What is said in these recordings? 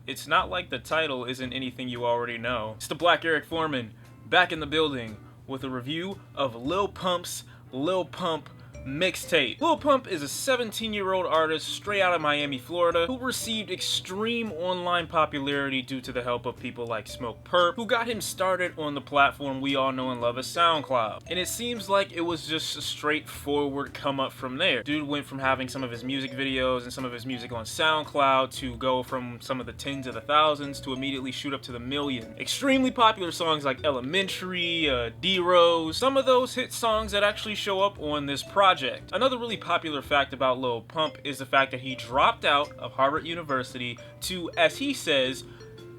it's not like the title isn't anything you already know. It's the Black Eric Foreman, back in the building with a review of Lil Pump's Lil Pump mixtape. Lil Pump is a 17-year-old artist straight out of Miami, Florida, who received extreme online popularity due to the help of people like Smokepurpp, who got him started on the platform we all know and love as SoundCloud. And it seems like it was just a straightforward come up from there. Dude went from having some of his music videos and some of his music on SoundCloud to go from some of the tens of the thousands to immediately shoot up to the million. Extremely popular songs like Elementary, D-Rose, some of those hit songs that actually show up on this project. Another really popular fact about Lil Pump is the fact that he dropped out of Harvard University to, as he says,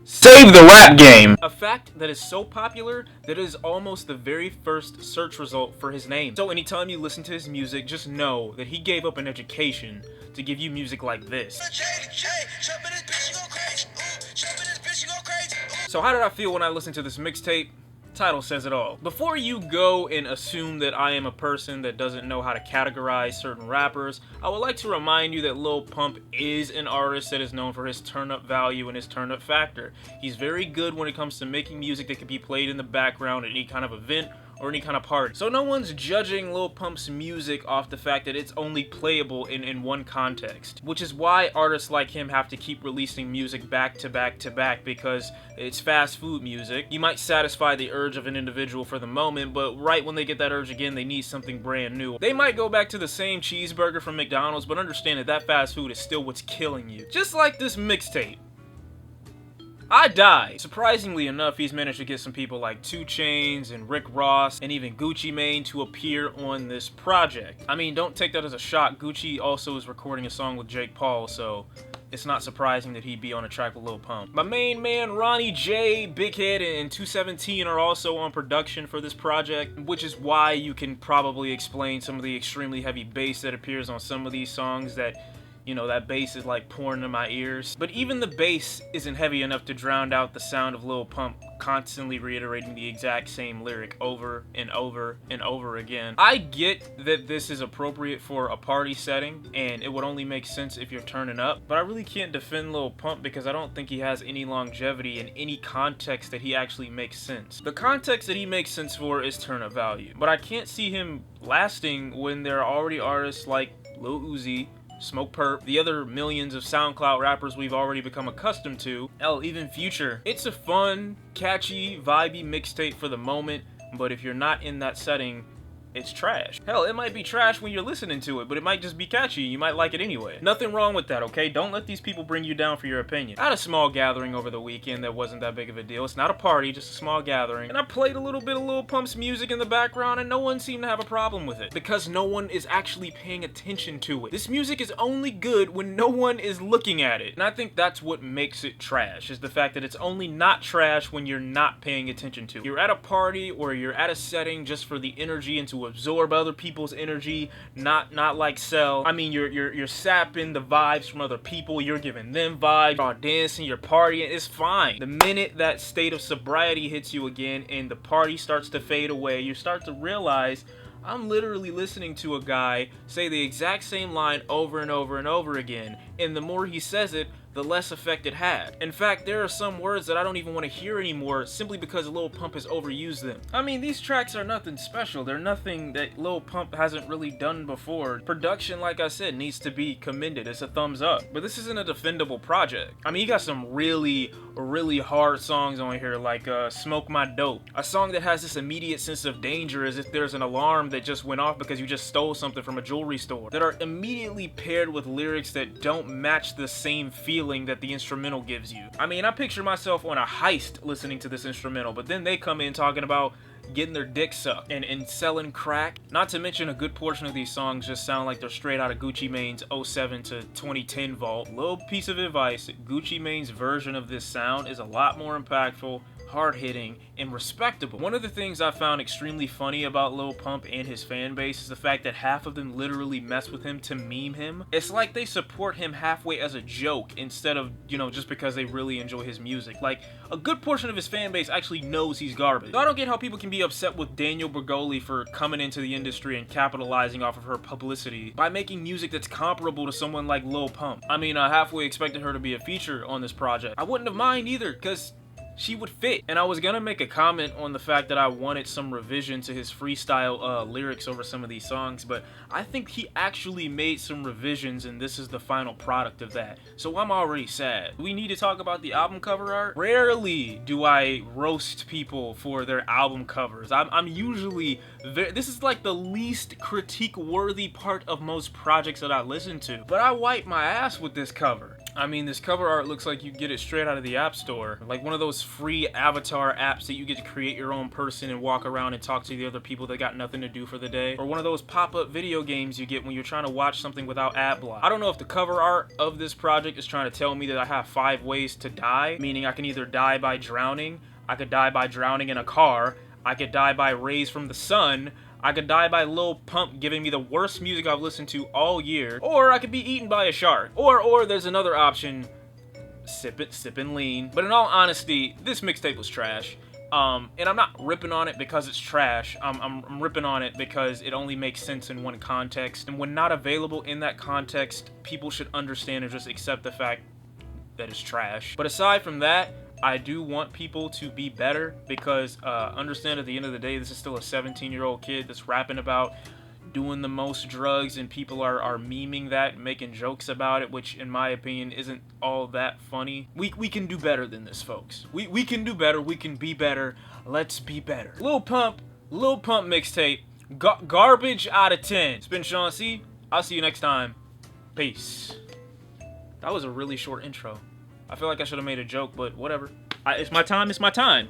save the rap game. A fact that is so popular that it is almost the very first search result for his name. So anytime you listen to his music, just know that he gave up an education to give you music like this. So how did I feel when I listened to this mixtape? Title says it all. Before you go and assume that I am a person that doesn't know how to categorize certain rappers, I would like to remind you that Lil Pump is an artist that is known for his turn-up value and his turn-up factor. He's very good when it comes to making music that can be played in the background at any kind of event or any kind of party. So no one's judging Lil Pump's music off the fact that it's only playable in one context, which is why artists like him have to keep releasing music back to back to back, because it's fast food music. You might satisfy the urge of an individual for the moment, but right when they get that urge again, they need something brand new. They might go back to the same cheeseburger from McDonald's, but understand that that fast food is still what's killing you. Just like this mixtape. I died. Surprisingly enough, he's managed to get some people like 2 Chainz and Rick Ross and even Gucci Mane to appear on this project. I mean, don't take that as a shock. Gucci also is recording a song with Jake Paul, so it's not surprising that he'd be on a track with Lil Pump. My main man Ronny J, Bighead, and 217 are also on production for this project, which is why you can probably explain some of the extremely heavy bass that appears on some of these songs that, you know, that bass is like pouring in my ears. But even the bass isn't heavy enough to drown out the sound of Lil Pump constantly reiterating the exact same lyric over and over and over again. I get that this is appropriate for a party setting, and it would only make sense if you're turning up, but I really can't defend Lil Pump because I don't think he has any longevity in any context that he actually makes sense. The context that he makes sense for is turn-up value, but I can't see him lasting when there are already artists like Lil Uzi, Smokepurpp, the other millions of SoundCloud rappers we've already become accustomed to, hell, even Future. It's a fun, catchy, vibey mixtape for the moment, but if you're not in that setting, it's trash. Hell, it might be trash when you're listening to it, but it might just be catchy. You might like it anyway. Nothing wrong with that, okay? Don't let these people bring you down for your opinion. I had a small gathering over the weekend that wasn't that big of a deal. It's not a party, just a small gathering. And I played a little bit of Lil Pump's music in the background, and no one seemed to have a problem with it, because no one is actually paying attention to it. This music is only good when no one is looking at it. And I think that's what makes it trash, is the fact that it's only not trash when you're not paying attention to it. You're at a party or you're at a setting just for the energy and to absorb other people's energy, not like sell. I mean, you're sapping the vibes from other people, you're giving them vibes, you're dancing, you're partying, it's fine. The minute that state of sobriety hits you again and the party starts to fade away, you start to realize, I'm literally listening to a guy say the exact same line over and over and over again, and the more he says it, the less effect it had. In fact, there are some words that I don't even want to hear anymore simply because Lil Pump has overused them. I mean, these tracks are nothing special. They're nothing that Lil Pump hasn't really done before. Production, like I said, needs to be commended. It's a thumbs up. But this isn't a defendable project. I mean, you got some really hard songs on here like Smoke My Dope. A song that has this immediate sense of danger as if there's an alarm that just went off because you just stole something from a jewelry store. That are immediately paired with lyrics that don't match the same feeling that the instrumental gives you. I mean, I picture myself on a heist listening to this instrumental, but then they come in talking about getting their dick sucked and selling crack. Not to mention a good portion of these songs just sound like they're straight out of Gucci Mane's 07 to 2010 vault. Little piece of advice, Gucci Mane's version of this sound is a lot more impactful, hard-hitting, and respectable. One of the things I found extremely funny about Lil Pump and his fan base is the fact that half of them literally mess with him to meme him. It's like they support him halfway as a joke instead of, you know, just because they really enjoy his music. Like, a good portion of his fan base actually knows he's garbage. So I don't get how people can be upset with Daniel Bergoli for coming into the industry and capitalizing off of her publicity by making music that's comparable to someone like Lil Pump. I mean, I halfway expected her to be a feature on this project. I wouldn't have mind either, because she would fit. And I was gonna make a comment on the fact that I wanted some revision to his freestyle lyrics over some of these songs, but I think he actually made some revisions and this is the final product of that. So I'm already sad. We need to talk about the album cover art. Rarely do I roast people for their album covers. I'm usually this is like the least critique worthy part of most projects that I listen to. But I wipe my ass with this cover. I mean, this cover art looks like you get it straight out of the App Store. Like one of those free avatar apps that you get to create your own person and walk around and talk to the other people that got nothing to do for the day. Or one of those pop-up video games you get when you're trying to watch something without ad block. I don't know if the cover art of this project is trying to tell me that I have 5 ways to die, meaning I can either die by drowning, I could die by drowning in a car, I could die by rays from the sun, I could die by Lil Pump giving me the worst music I've listened to all year, or I could be eaten by a shark. Or there's another option, sippin' lean. But in all honesty, this mixtape was trash. And I'm not ripping on it because it's trash. I'm ripping on it because it only makes sense in one context. And when not available in that context, people should understand and just accept the fact that it's trash. But aside from that, I do want people to be better because understand at the end of the day, this is still a 17-year-old kid that's rapping about doing the most drugs and people are memeing that and making jokes about it, which in my opinion isn't all that funny. We can do better than this, folks. We can do better. We can be better. Let's be better. Lil Pump mixtape, garbage out of 10. It's been Shawn C. I'll see you next time. Peace. That was a really short intro. I feel like I should have made a joke, but whatever. It's my time, it's my time.